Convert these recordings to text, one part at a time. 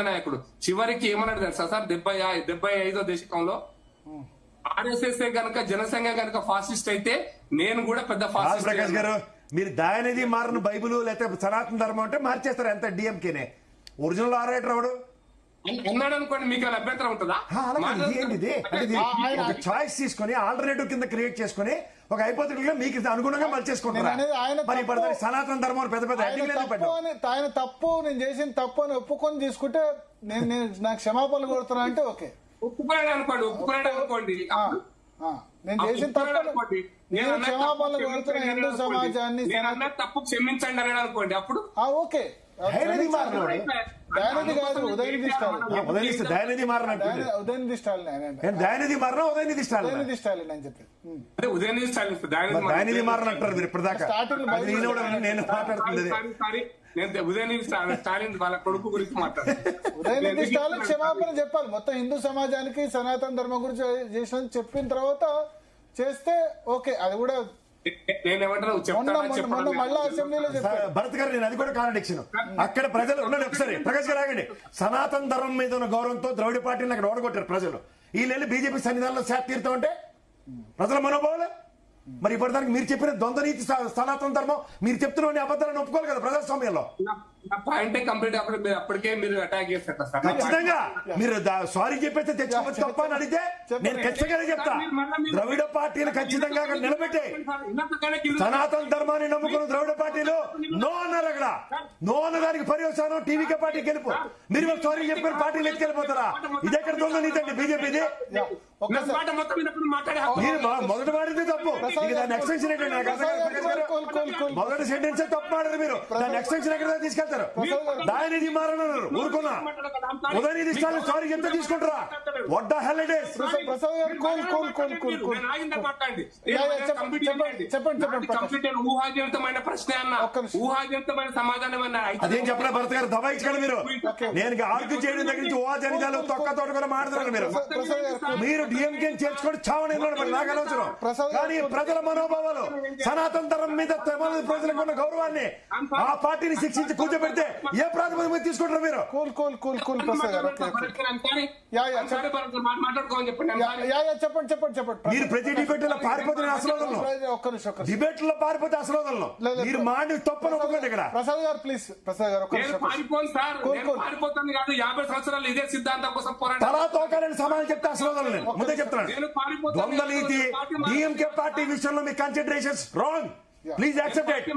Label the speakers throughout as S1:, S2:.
S1: నాయకుడు చివరికి ఏమన్నాడు తెలుసా సార్ 75వ దశకంలో ఆర్ఎస్ఎస్ గనక జనసంఘ గనక ఫాసిస్ట్ అయితే నేను కూడా పెద్ద ఫాసిస్ట్.
S2: ప్రకాష్ గారు మీరు దయానిధి మారను బైబుల్ లేకపోతే సనాతన ధర్మం అంటే మార్చేస్తారు ఎంత డిఎంకేనే ఒరిజినల్ ఆరేటర్ అవడు
S1: అన్నాడు అనుకోండి, మీకు అభ్యంతరం ఉంటుందా?
S2: ఒక చాయిస్ తీసుకొని ఆల్టర్నేటివ్ కింద క్రియేట్ చేసుకుని ఒక హైపోథెటికల్ గా మీకు అనుగుణంగా మలిచేసుకుంటారు. సనాతన ధర్మం పెద్ద పెద్ద
S3: ఆయన తప్పు నేను చేసిన తప్పు అని ఒప్పుకొని తీసుకుంటే నేను నాకు క్షమాపణలు కొడుతున్నా అంటే ఓకే,
S1: ఒప్పుకున్నాడు అనుకోండి
S3: నేను చేసిన తప్పు నేను క్షమాపణలు కొడుతున్నా హిందూ సమాజాన్ని
S1: తప్పు క్షమించండి అని అనుకోండి, అప్పుడు
S3: ఓకే. దయానిధి కాదు ఉదయనిధి స్టాలిన్,
S2: దయానిధి మారన
S3: ఉదయనిధి స్టాలిన్
S2: దయానిధి మారన ఉదయనిధి స్టాలిన్
S3: ఉదయనిధి స్టాలిన్ అని చెప్పి
S1: ఉదయనిధి స్టాలిన్
S2: దయానిధి మారన అంటారు మీరు ఇప్పటిదాకా. నేను మాట్లాడుతుంది
S1: ఉదయనిధి స్టాలిన్ వాళ్ళ కొడుకు గురించి మాట్లాడుతున్నాను.
S3: ఉదయనిధి స్టాలిన్ క్షమాపణ చెప్పాలి, మొత్తం హిందూ సమాజానికి సనాతన ధర్మం గురించి చేసిన చెప్పిన తర్వాత చేస్తే ఓకే. అది కూడా
S2: భరత్ గారు నేను అది కూడా కాంట్రడిక్షన్. అక్కడ ప్రజలు ఉన్నది ఒకసారి ప్రకాష్ గారు ఆగండి. సనాతన ధర్మం మీద ఉన్న గౌరవంతో ద్రవిడ పార్టీని అక్కడ ఓడగొట్టారు ప్రజలు. ఈ నెల బీజేపీ సన్నిధానంలో శాఖ తీరుతా ఉంటే ప్రజల మనోభావాలు మరి ఇప్పటిదానికి మీరు చెప్పిన ద్వంద్వ నీతి సనాతన ధర్మం మీరు చెప్తున్న అబద్ధాలను ఒప్పుకోవాలి కదా ప్రజాస్వామ్యంలో.
S1: పాయింటే కంప్లీట్ అప్పటికే మీరు అటాక్ చేస్తారు సార్.
S2: ఖచ్చితంగా మీరు సారీ చెప్పేస్తే తెచ్చుకోవచ్చు తప్ప అని అడిగితే నేను ఖచ్చితంగా చెప్తా. ద్రవిడ పార్టీలు ఖచ్చితంగా అక్కడ నిలబెట్టే సనాతన ధర్మాన్ని నమ్ముకున్న ద్రవిడ పార్టీలు నో అన్నారు. అక్కడ నో అన్న దానికి పర్యవసానం టీవీకే పార్టీకి వెళ్ళిపో. మీరు సారీ చెప్పిన పార్టీలు ఎత్తుకెళ్ళిపోతారా? ఇది ఎక్కడ దొంగ నీతి అండి బీజేపీది. మొదటి వాడితే తప్పు, దాని ఎక్స్టెన్షన్ మొదటి సెంటెన్స్ తప్పు మాడారు మీరు. దాని ఎక్స్టెన్షన్ ఎక్కడ తీసుకెళ్తారు? దయానిధి మారన్నారు ఊరుకున్నా. ఉదయనిధి స్టాలిన్ సారీ చెప్తే తీసుకుంటారా? వడ్డా హెల్డేస్
S1: ఊహాజనితమైన ప్రశ్న అన్న, ఊహాజనితమైన సమాధానం అన్న.
S2: అదేం చెప్పలే భరత్ గారు, దబాయించకండి మీరు. నేను ఆర్గ్యూ చేయడం దగ్గర నుంచి ఊహాజనితాలు తొక్క తోట కూడా మాట్లాడారు మీరు. మీరు డిఎంకే చేర్చుకొని చావని నాకు అనవసరం. కానీ ప్రజల మనోభావాలు సనాతన ధర్మం మీద ప్రజలకు ఉన్న గౌరవాన్ని ఆ పార్టీని శిక్షించి కూర్చోబెడితే ఏ ప్రాతిపదిక మీద తీసుకుంటారు మీరు? మీరు ప్రతి డిబేట్ లో పారిపోతే అసలు డిబేట్ లో పారిపోతే అసలు మీరు మాండి తప్పని ఒప్పుకోండి. ఇక్కడ
S3: ప్రసాద్ గారు ప్లీజ్, ప్రసాద్ గారు
S1: పారిపోతాను కాదు, 50 సంవత్సరాలు ఇదే సిద్ధాంతం కోసం
S2: తలా తోకాలని సమాధానం చెప్తే అసలు నేను ముందే చెప్తున్నాను. ద్వంద్వ నీతి డిఎంకే పార్టీ విషయంలో మీ considerations wrong. Please accept it.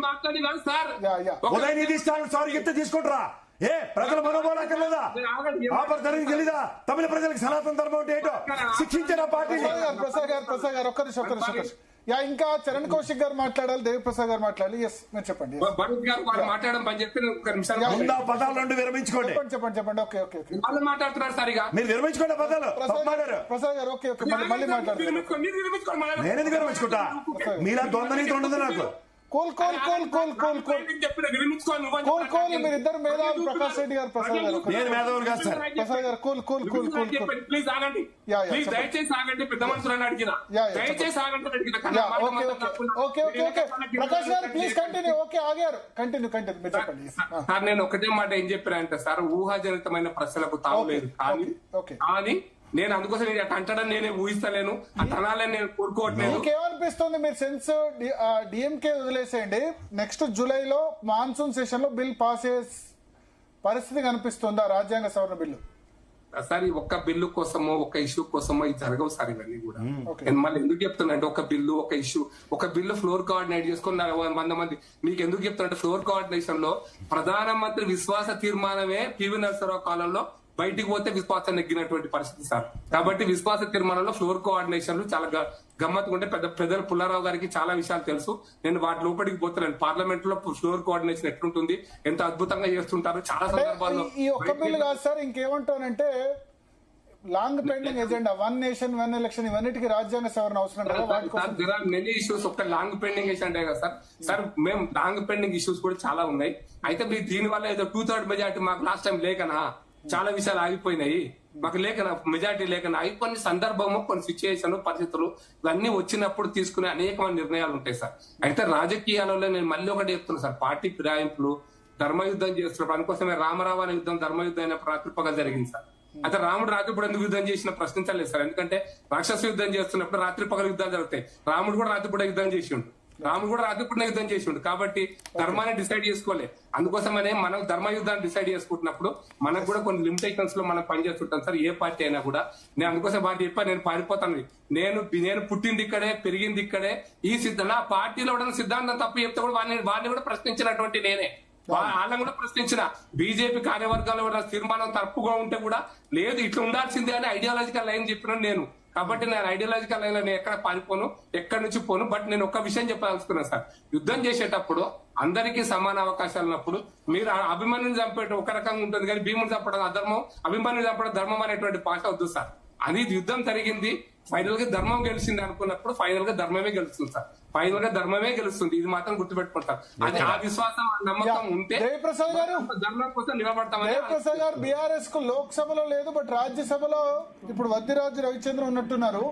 S2: Udhayanidhi Stalin sorry చెప్తే తీసుకుంటారా? ఏ ప్రజల మనోభావాలక్కర్లేదా? ఆపర్ధనం తెలీదా? తమిళ ప్రజలకు సనాతన ధర్మం అంటే ఏంటో శిక్షించిన పార్టీ.
S3: ప్రసాద్ గారు ఒక్క నిమిషం. ఇంకా చరణ్ కౌశిక్ గారు మాట్లాడాలి, దేవిప్రసాద్ గారు మాట్లాడాలి. ఎస్ మీరు చెప్పండి.
S2: పదాలు రెండు విరమించుకోండి.
S3: చెప్పండి. ఓకే
S1: మాట్లాడుతున్నారు సరిగా
S2: మీరు విరమించుకోండి పదాలు.
S3: ప్రసాద్ గారు ఓకే మళ్ళీ మాట్లాడుతున్నారు.
S2: నేను ఎందుకు విరమించుకుంటా? మీలా ద్వంద్వ నీతి ఉండదు నాకు.
S3: మీరిద్దరు మేధావులు, ప్రకాష్ రెడ్డి గారు ప్రసాద్ గారు.
S2: నేను మేధావులు కాదు సార్.
S3: ప్రసాద్ గారు
S1: ప్లీజ్ ఆగండి, దయచేసి ఆగండి. పెద్ద మనుషులను అడిగిన దయచేసి ఆగండి.
S3: ఓకే ప్రకాష్ గారు ప్లీజ్ కంటిన్యూ. ఓకే ఆగారు, కంటిన్యూ మీరు చెప్పండి.
S1: సార్ నేను ఒకటే మాట ఏం చెప్పానంటే సార్, ఊహాజనితమైన ప్రశ్నలకు తావులేదు కానీ నేను అందుకోసం అంటడం నేనే ఊహిస్తలేను, అనాలని నేను కోరుకోవట్లేదు.
S3: మీకేమనిపిస్తుంది? మీరు సెన్స్ డిఎంకే వదిలేసేయండి, నెక్స్ట్ జూలైలో మాన్సూన్ సెషన్ లో బిల్ పాస్ అయ్యే పరిస్థితి కనిపిస్తుందా? రాజ్యాంగ సవరణ బిల్లు
S1: సార్ ఒక్క బిల్లు కోసమో ఒక ఇష్యూ కోసమో ఇది జరగవు సార్. ఇవన్నీ కూడా నేను మళ్ళీ ఎందుకు చెప్తున్నా అంటే, ఒక బిల్లు ఒక ఇష్యూ, ఒక బిల్లు ఫ్లోర్ కోఆర్డినేట్ చేసుకుని 100 మంది మీకు ఎందుకు చెప్తున్నా, ఫోర్ కోఆర్డినేషన్ లో ప్రధానమంత్రి విశ్వాస తీర్మానమే పివి నరసింహరావు కాలంలో బయటికి పోతే విశ్వాసం నెగ్గినటువంటి పరిస్థితి సార్. కాబట్టి విశ్వాస తీర్మానంలో ఫ్లోర్ కోఆర్డినేషన్లు చాలా గమ్మత్తుగా ఉంటే పెద్దలు పుల్లారావు గారికి చాలా విషయాలు తెలుసు. నేను వాటి లోపలికి పోతున్నాను. పార్లమెంట్ లో ఫ్లోర్ కోఆర్డినేషన్ ఎట్లుంటుంది, ఎంత అద్భుతంగా చేస్తుంటారు చాలా సందర్భాల్లో.
S3: ఈ ఒక్క బిల్లు కాదు సార్, ఇంకేమంటానంటే long pending agenda, 1 nation 1 election, ఇవన్నిటికీ రాజ్యాంగ సవరణ అవసరం కదా.
S1: మెనీ ఇష్యూస్ ఒక లాంగ్ పెండింగ్ ఎజెండా కదా సార్. మేము లాంగ్ పెండింగ్ ఇష్యూస్ కూడా చాలా ఉన్నాయి. అయితే మీరు దీని వల్ల ఏదో 2/3 మెజార్టీ మాకు లాస్ట్ టైం లేకనా చాలా విషయాలు ఆగిపోయినాయి. మాకు లేఖన మెజార్టీ లేఖన అవి కొన్ని సందర్భము, కొన్ని సిచ్యువేషన్, పరిస్థితులు ఇవన్నీ వచ్చినప్పుడు తీసుకునే అనేకమైన నిర్ణయాలు ఉంటాయి సార్. అయితే రాజకీయాలలో నేను మళ్ళీ ఒకటి చెప్తున్నా సార్, పార్టీ ఫిరాయింపులు ధర్మయుద్ధం చేస్తున్నప్పుడు అందుకోసమే రామరావు అనే యుద్ధం ధర్మయుద్ధం అయినప్పుడు రాత్రిపగలు జరిగింది సార్. అయితే రాముడు రాత్రిపూట ఎందుకు యుద్ధం చేసిన ప్రశ్నించలేదు సార్. ఎందుకంటే రాక్షస యుద్ధం చేస్తున్నప్పుడు రాత్రిపగలు యుద్ధాలు జరుగుతాయి. రాముడు కూడా రాత్రిపూట యుద్ధం చేసిండు. యుద్ధం చేసిండు. కాబట్టి ధర్మాన్ని డిసైడ్ చేసుకోలే. అందుకోసమనే మనం ధర్మ యుద్ధాన్ని డిసైడ్ చేసుకుంటున్నప్పుడు మనకు కూడా కొన్ని లిమిటేషన్స్ లో మనం పనిచేస్తుంటాం సార్. ఏ పార్టీ అయినా కూడా నేను అందుకోసం వాటి చెప్పా, నేను పారిపోతాను. నేను పుట్టింది ఇక్కడే, పెరిగింది ఇక్కడే. ఈ నా పార్టీలో ఉన్న సిద్ధాంతం తప్పు చెప్తే కూడా వాడిని కూడా ప్రశ్నించినటువంటి నేనే. వాళ్ళని కూడా ప్రశ్నించిన. బీజేపీ కార్యవర్గాల్లో తీర్మానం తప్పుగా ఉంటే కూడా లేదు ఇట్లా ఉండాల్సిందే అని ఐడియాలజికల్ లైన్ చెప్పిన నేను. కాబట్టి నేను ఐడియాలజికల్ లైన్ నేను ఎక్కడ పారిపోను, ఎక్కడి నుంచి పోను. బట్ నేను ఒక్క విషయం చెప్పదలుచుకున్నాను సార్. యుద్ధం చేసేటప్పుడు అందరికీ సమాన అవకాశాలు ఉన్నప్పుడు మీరు అభిమన్యుని చంపేట ఒక రకంగా ఉంటుంది, కానీ భీముని చంపడం అధర్మం, అభిమన్యుని చంపడం ధర్మం అనేటువంటి భాష వద్దు సార్. అది యుద్ధం జరిగింది, ఫైనల్ గా ధర్మం గెలిచింది అనుకున్నప్పుడు ఫైనల్ గా ధర్మమే గెలుస్తుంది సార్. ఫైనల్ గా ధర్మమే గెలుస్తుంది. ఇది మాత్రం గుర్తుపెట్టుకుంటారు. అది ఆ విశ్వాసం, ఆ నమ్మకం ఉంటే
S3: జయప్రసాద్ గారు
S1: ధర్మం కోసం నిలబడతామని.
S3: జయప్రసాద్ గారు బీఆర్ఎస్ కు లోక్సభలో లేదు, బట్ రాజ్యసభలో ఇప్పుడు వద్దిరాజు రవిచంద్ర ఉన్నట్టున్నారు.